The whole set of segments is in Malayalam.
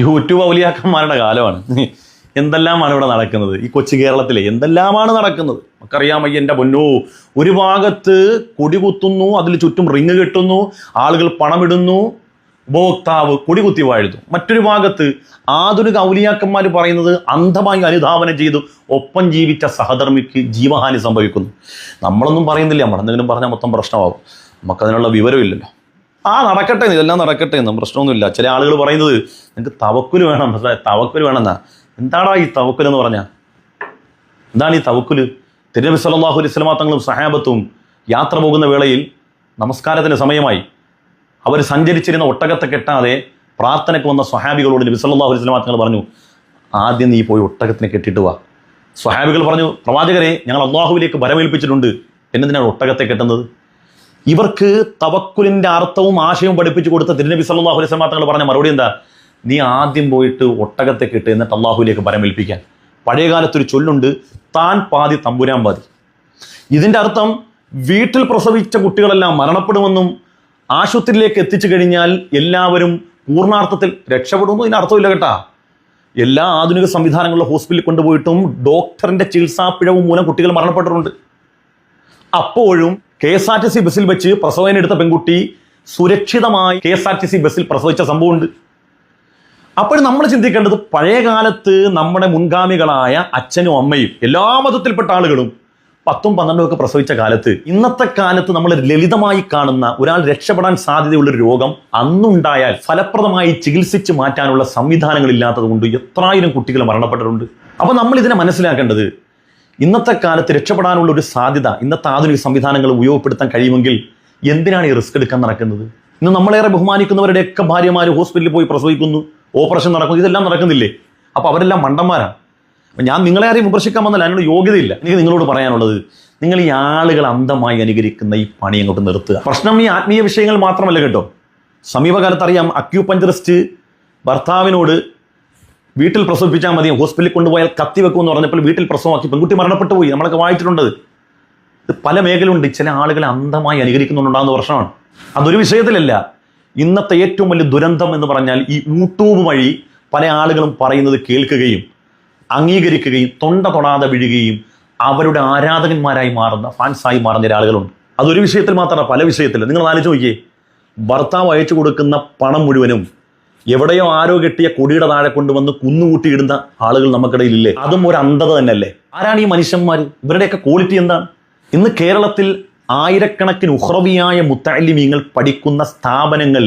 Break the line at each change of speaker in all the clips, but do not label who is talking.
യൂട്യൂബ് ഔലിയാക്കന്മാരുടെ കാലമാണ്. എന്തെല്ലാമാണ് ഇവിടെ നടക്കുന്നത് ഈ കൊച്ചു കേരളത്തിലെ, എന്തെല്ലാമാണ് നടക്കുന്നത് നമുക്കറിയാം. എൻ്റെ പൊന്നോ, ഒരു ഭാഗത്ത് കൊടികുത്തുന്നു, അതിൽ ചുറ്റും റിങ് കെട്ടുന്നു, ആളുകൾ പണമിടുന്നു, ഉപഭോക്താവ് കൊടികുത്തി വാഴുന്നു. മറ്റൊരു ഭാഗത്ത് ആധുനിക ഔലിയാക്കന്മാർ പറയുന്നത് അന്ധമായി അനുധാവനം ചെയ്തു ഒപ്പം ജീവിച്ച സഹധർമ്മിക്ക് ജീവഹാനി സംഭവിക്കുന്നു. നമ്മളൊന്നും പറയുന്നില്ല, നമ്മളെന്തെങ്കിലും പറഞ്ഞാൽ മൊത്തം പ്രശ്നമാകും. നമുക്കതിനുള്ള വിവരമില്ലല്ലോ. നടക്കട്ടെ, ഇതെല്ലാം നടക്കട്ടെ എന്നും പ്രശ്നമൊന്നുമില്ല. ചില ആളുകൾ പറയുന്നത് നിങ്ങൾക്ക് തവക്കുല് വേണം, തവക്കുല് വേണമെന്നാ. എന്താടാ ഈ തവക്കുൽ എന്ന് പറഞ്ഞാൽ? എന്താണ് ഈ തവക്കുല്? തിരുനബി സല്ലല്ലാഹു അലൈഹി വസല്ലം തങ്ങളും സഹാബത്തും യാത്ര പോകുന്ന വേളയിൽ നമസ്കാരത്തിന് സമയമായി. അവർ സഞ്ചരിച്ചിരുന്ന ഒട്ടകത്തെ കെട്ടാതെ പ്രാർത്ഥനയ്ക്ക് വന്ന സ്വഹാബികളോട് നബി സല്ലല്ലാഹു അലൈഹി വസല്ലം തങ്ങൾ പറഞ്ഞു, ആദ്യം നീ പോയി ഒട്ടകത്തിനെ കെട്ടിട്ട് വാ. സ്വഹാബികൾ പറഞ്ഞു, പ്രവാചകരെ, ഞങ്ങൾ അള്ളാഹുവിലേക്ക് വരവേൽപ്പിച്ചിട്ടുണ്ട്, എന്നതിനാണ് ഒട്ടകത്തെ കെട്ടുന്നത്? ഇവർക്ക് തവക്കുലിൻ്റെ അർത്ഥവും ആശയവും പഠിപ്പിച്ചു കൊടുത്ത തിരുനബി സല്ലല്ലാഹു അലൈഹി വസല്ലം തങ്ങൾ പറഞ്ഞ മറുപടി എന്താ? നീ ആദ്യം പോയിട്ട് ഒട്ടകത്തെ കെട്ട്, എന്നിട്ട് അള്ളാഹുവിലേക്ക് വരമേൽപ്പിക്കാൻ. പഴയകാലത്തൊരു ചൊല്ലുണ്ട്, താൻ പാതി തമ്പുരാൻ പാതി. ഇതിൻ്റെ അർത്ഥം വീട്ടിൽ പ്രസവിച്ച കുട്ടികളെല്ലാം മരണപ്പെടുമെന്നും ആശുപത്രിയിലേക്ക് എത്തിച്ചു കഴിഞ്ഞാൽ എല്ലാവരും പൂർണ്ണാർത്ഥത്തിൽ രക്ഷപ്പെടുമെന്നും ഇതിന് അർത്ഥമില്ല കേട്ടാ. എല്ലാ ആധുനിക സംവിധാനങ്ങളിലും ഹോസ്പിറ്റലിൽ കൊണ്ടുപോയിട്ടും ഡോക്ടറിൻ്റെ ചികിത്സാ പിഴവ് മൂലം കുട്ടികൾ മരണപ്പെട്ടിട്ടുണ്ട്. അപ്പോഴും KSRTC ബസ്സിൽ വെച്ച് പ്രസവം എടുത്ത പെൺകുട്ടി സുരക്ഷിതമായി KSRTC ബസ്സിൽ പ്രസവിച്ച സംഭവമുണ്ട്. അപ്പോൾ നമ്മൾ ചിന്തിക്കേണ്ടത്, പഴയ കാലത്ത് നമ്മുടെ മുൻഗാമികളായ അച്ഛനും അമ്മയും എല്ലാ മതത്തിൽപ്പെട്ട ആളുകളും 10ഉം 12ഉം ഒക്കെ പ്രസവിച്ച കാലത്ത്, ഇന്നത്തെ കാലത്ത് നമ്മൾ ലളിതമായി കാണുന്ന ഒരാൾ രക്ഷപ്പെടാൻ സാധ്യതയുള്ളൊരു രോഗം അന്നുണ്ടായാൽ ഫലപ്രദമായി ചികിത്സിച്ച് മാറ്റാനുള്ള സംവിധാനങ്ങളില്ലാത്തത് കൊണ്ട് എത്രായിരം കുട്ടികൾ മരണപ്പെട്ടിട്ടുണ്ട്. അപ്പോൾ നമ്മൾ ഇതിനെ മനസ്സിലാക്കേണ്ടത്, ഇന്നത്തെ കാലത്ത് രക്ഷപ്പെടാനുള്ള ഒരു സാധ്യത ഇന്നത്തെ ആധുനിക സംവിധാനങ്ങൾ ഉപയോഗപ്പെടുത്താൻ കഴിയുമെങ്കിൽ എന്തിനാണ് ഈ റിസ്ക് എടുക്കാൻ നടക്കുന്നത്? ഇന്ന് നമ്മളേറെ ബഹുമാനിക്കുന്നവരുടെയൊക്കെ ഭാര്യമാർ ഹോസ്പിറ്റലിൽ പോയി പ്രസവിക്കുന്നു, ഓപ്പറേഷൻ നടക്കുന്നു, ഇതെല്ലാം നടക്കുന്നില്ലേ? അപ്പോൾ അവരെല്ലാം മണ്ടന്മാരാണ്. അപ്പം ഞാൻ നിങ്ങളെ ആരെയും വിമർശിക്കാൻ വന്നല്ല, അതിനോട് യോഗ്യതയില്ല. എനിക്ക് നിങ്ങളോട് പറയാനുള്ളത്, നിങ്ങൾ ഈ ആളുകൾ അന്ധമായി അനുകരിക്കുന്ന ഈ പണി അങ്ങോട്ട് നിർത്തുക. പ്രശ്നം ഈ ആത്മീയ വിഷയങ്ങൾ മാത്രമല്ല കേട്ടോ. സമീപകാലത്ത് അറിയാം, അക്യൂപഞ്ചറിസ്റ്റ് ഭർത്താവിനോട് വീട്ടിൽ പ്രസവിപ്പിച്ചാൽ മതി, ഹോസ്പിറ്റലിൽ കൊണ്ടുപോയാൽ കത്തി വെക്കുമെന്ന് പറഞ്ഞപ്പോൾ വീട്ടിൽ പ്രസവമാക്കി, പെൺകുട്ടി മരണപ്പെട്ടു പോയി. നമ്മളൊക്കെ വായിച്ചിട്ടുണ്ട്. ഇത് പല മേഖലയുണ്ട്. ചില ആളുകളെ അന്ധമായി അനുകരിക്കുന്നുണ്ടാകുന്ന പ്രശ്നമാണ്. അതൊരു വിഷയത്തിലല്ല. ഇന്നത്തെ ഏറ്റവും വലിയ ദുരന്തം എന്ന് പറഞ്ഞാൽ ഈ യൂട്യൂബ് വഴി പല ആളുകളും പറയുന്നത് കേൾക്കുകയും അംഗീകരിക്കുകയും തൊണ്ട തൊടാതെ വീഴുകയും അവരുടെ ആരാധകന്മാരായി മാറുന്ന, ഫാൻസായി മാറുന്ന ആളുകളുണ്ട്. അതൊരു വിഷയത്തിൽ മാത്രമല്ല, പല വിഷയത്തിലും. നിങ്ങൾ ആലോചിച്ച് നോക്കിയേ, ഭർത്താവ് അയച്ചു കൊടുക്കുന്ന പണം മുഴുവനും എവിടെയോ ആരോ കെട്ടിയ കൊടിയുടെ താഴെ കൊണ്ടുവന്ന് കുന്നുകൂട്ടിയിടുന്ന ആളുകൾ നമുക്കിടയിലില്ലേ? അതും ഒരു അന്ധത തന്നെയല്ലേ? ആരാണ് ഈ മനുഷ്യന്മാർ? ഇവരുടെയൊക്കെ ക്വാളിറ്റി എന്താണ്? ഇന്ന് കേരളത്തിൽ ആയിരക്കണക്കിന് ഉഖ്റവിയായ മുത്തഅല്ലിമീങ്ങൾ പഠിക്കുന്ന സ്ഥാപനങ്ങൾ,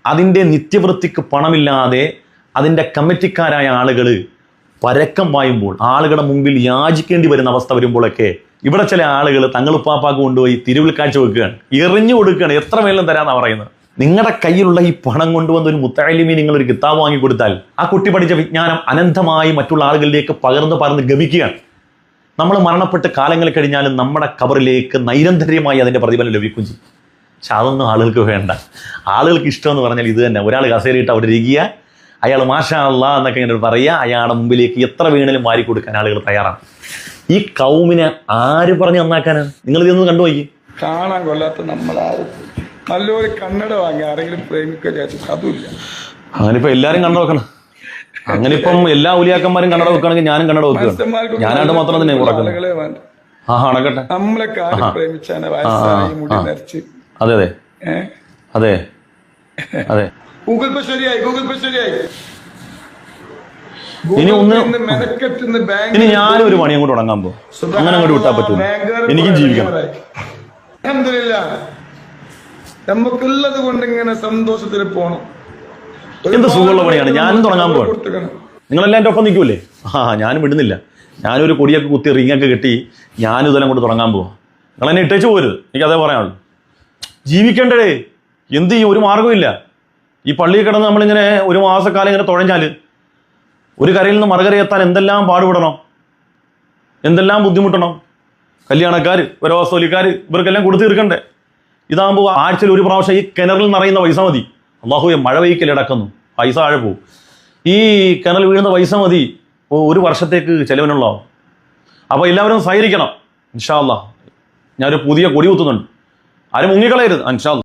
അതിൻ്റെ നിത്യവൃത്തിക്ക് പണമില്ലാതെ അതിൻ്റെ കമ്മിറ്റിക്കാരായ ആളുകൾ പരക്കം വായുമ്പോൾ, ആളുകളുടെ മുമ്പിൽ യാചിക്കേണ്ടി വരുന്ന അവസ്ഥ വരുമ്പോഴൊക്കെ ഇവിടെ ചില ആളുകൾ തങ്ങളുപ്പാപ്പാക്ക് കൊണ്ടുപോയി തിരുവിൽ കാഴ്ച വെക്കുകയാണ്, എറിഞ്ഞു കൊടുക്കുകയാണ്. എത്ര മേലും തരാമെന്നാണ് പറയുന്നത്. നിങ്ങളുടെ കയ്യിലുള്ള ഈ പണം കൊണ്ടുവന്ന ഒരു മുത്തഅല്ലിമീൻ നിങ്ങളൊരു കിതാബ് വാങ്ങിക്കൊടുത്താൽ ആ കുട്ടി പഠിച്ച വിജ്ഞാനം അനന്തമായി മറ്റുള്ള ആളുകളിലേക്ക് പകർന്ന് ഗമിക്കുകയാണ്. നമ്മൾ മരണപ്പെട്ട് കാലങ്ങൾ കഴിഞ്ഞാലും നമ്മുടെ ഖബറിലേക്ക് നൈരന്തര്യമായി അതിൻ്റെ പ്രതിഫലം ലഭിക്കുകയും ചെയ്യും. പക്ഷെ അതൊന്നും ആളുകൾക്ക് വേണ്ട. ആളുകൾക്ക് ഇഷ്ടമെന്ന് പറഞ്ഞാൽ ഇത് തന്നെ. ഒരാൾ കസേരയിട്ട് അവിടെ ഇരിക്കുക, അയാൾ മാഷാ അല്ലാ എന്നൊക്കെ ഇങ്ങനെ പറയുക, അയാളുടെ മുമ്പിലേക്ക് എത്ര വീണലും വാരി കൊടുക്കാൻ ആളുകൾ തയ്യാറാണ്. ഈ കൗമിനെ ആര് പറഞ്ഞ് നന്നാക്കാനാണ്? നിങ്ങൾ ഇതൊന്നും കണ്ടുപോയി.
കാണാൻ കൊള്ളാത്ത നമ്മളാരും നല്ലൊരു കണ്ണട വാങ്ങി ആരെങ്കിലും പ്രേമിക്കുക അതുമില്ല.
അങ്ങനിപ്പോ എല്ലാരും കണ്ണട വെക്കണം. അങ്ങനെ ഇപ്പം എല്ലാ ഔലിയാക്കന്മാരും കണ്ണട വെക്കുകയാണെങ്കിൽ ഞാനും കണ്ണട വെക്കുകയാണ്. ഞാനായിട്ട് മാത്രം തന്നെ ഉറക്കുന്നത്. അടക്കട്ടെ.
നമ്മളെ കാര്യം പ്രേമിച്ചാണ് വയസ്സായി മുടി നരച്ച്.
അതെ അതെ അതെ അതെ.
ഗൂഗിൾ പേ ശരിയായി, ഗൂഗിൾ പേ ശരിയായി.
ഇനി ഞാനും ഒരു പണി അങ്ങോട്ട് തുടങ്ങാൻ പോകും. അങ്ങനെ അങ്ങോട്ട് വിട്ടാൽ പറ്റൂല. എനിക്കും ജീവിക്കണം.
നമുക്കുള്ളത് കൊണ്ട് ഇങ്ങനെ സന്തോഷത്തിൽ പോണം.
എന്ത് സുഖമുള്ള പണിയാണ്. ഞാനും തുടങ്ങാൻ പോകണം. നിങ്ങളെല്ലാം എൻ്റെ ഒപ്പം നിൽക്കൂലേ? ഞാനും വിടുന്നില്ല. ഞാനൊരു കൊടിയൊക്കെ കുത്തി റിങ്ങൊക്കെ കെട്ടി ഞാനും ഇതെല്ലാം കൊണ്ട് തുടങ്ങാൻ പോവാം. നിങ്ങളെന്നെ ഇട്ടേച്ച് പോരുത്. എനിക്കതേ പറയാനുള്ളൂ. ജീവിക്കേണ്ടേ? എന്ത് ചെയ്യും? ഒരു മാർഗ്ഗമില്ല. ഈ പള്ളിയിൽ കിടന്ന് നമ്മളിങ്ങനെ ഒരു മാസക്കാലം ഇങ്ങനെ തുഴഞ്ഞാൽ ഒരു കരയിൽ നിന്ന് മറുകരയെത്താൻ എന്തെല്ലാം പാടുപെടണം, എന്തെല്ലാം ബുദ്ധിമുട്ടണം. കല്യാണക്കാർ, വരവാസോലിക്കാർ, ഇവർക്കെല്ലാം കൊടുത്തു തീർക്കണ്ടേ? ഇതാകുമ്പോൾ ആഴ്ചയിൽ ഒരു പ്രാവശ്യം ഈ കിണറിൽ നിറയുന്ന പൈസ മതി. അള്ളാഹുവെ, മഴ പെയ്ക്കൽ ഇടക്കുന്നു, പൈസ ആഴെ പോവും. ഈ കിണൽ വീഴുന്ന പൈസ മതി ഒരു വർഷത്തേക്ക് ചെലവിനുള്ളതാവും. അപ്പോൾ എല്ലാവരും സഹകരിക്കണം. ഇൻഷാ അല്ലാഹ് ഞാനൊരു പുതിയ കൊടി കുത്തുന്നുണ്ട്. ആരും മുങ്ങിക്കളയരുത്. ഇൻഷാ അല്ലാഹ്.